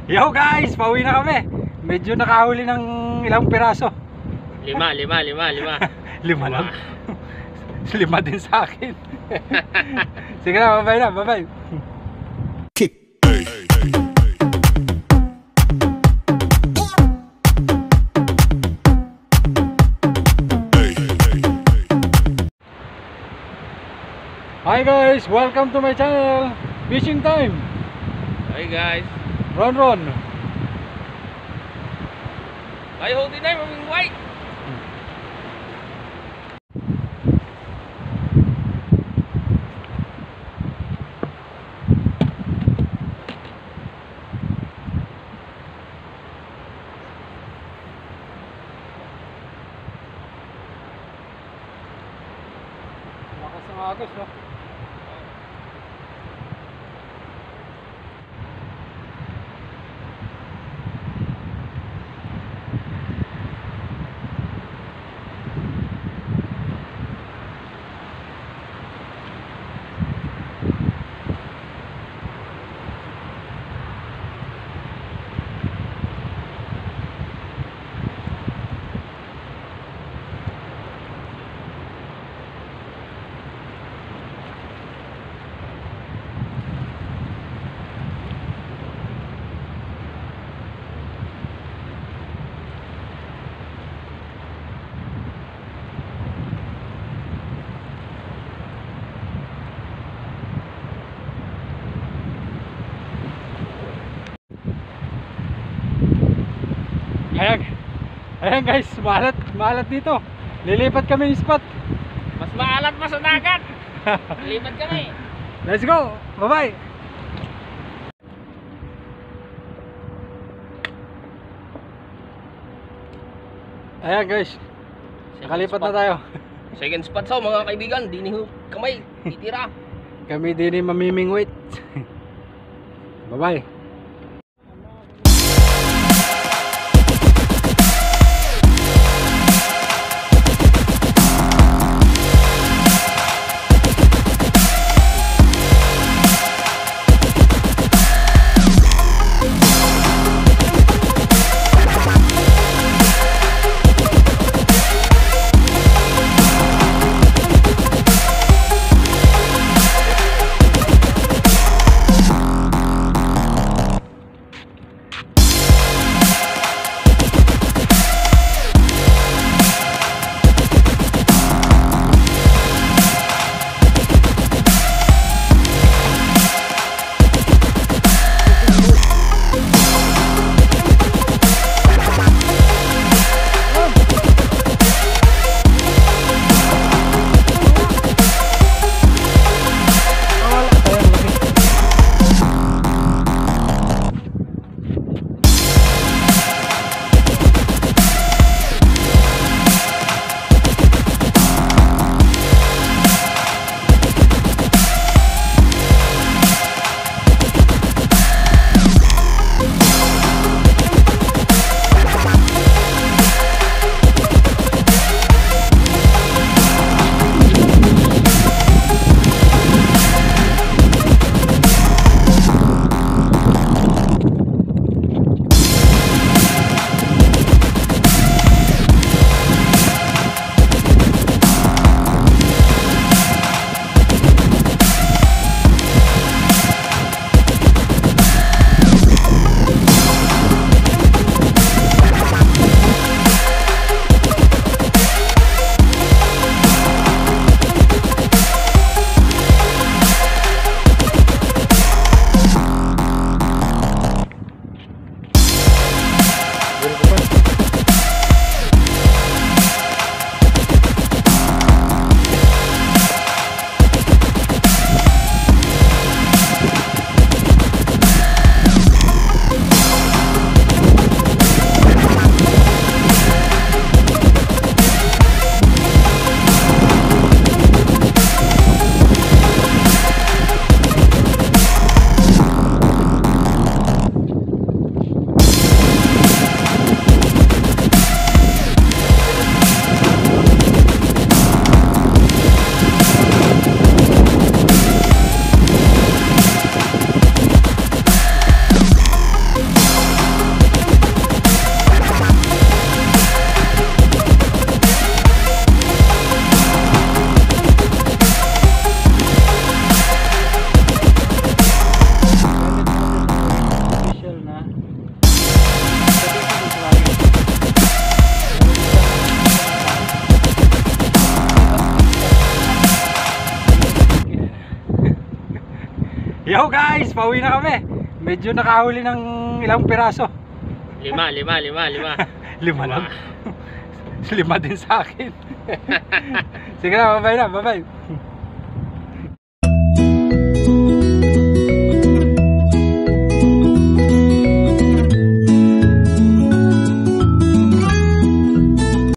Yo guys, pauwi na kami. Medyo nakahuli ng ilang piraso. Lima. Lima lang. Lima din sa akin. Sige na, bye-bye na, bye-bye. Hi guys, welcome to my channel. Fishing time. Hi guys. Ron. Ay, holding na yung white. Lakas ng agos, no? Ayan guys, maalat dito. Lilipat kami ng spot. Mas maalat pa sa dagat. Lipat kami. Let's go, bye-bye. Ayan guys, nakalipat na tayo. Second spot sa mga kaibigan. Diniho kamay, titira. Kami din mamimingwit. Bye-bye. Yo guys, pauwi na kami. Medyo nakahuli ng ilang piraso. Lima. Lima lang. Lima din sa akin. Sige na, bye-bye na, bye-bye.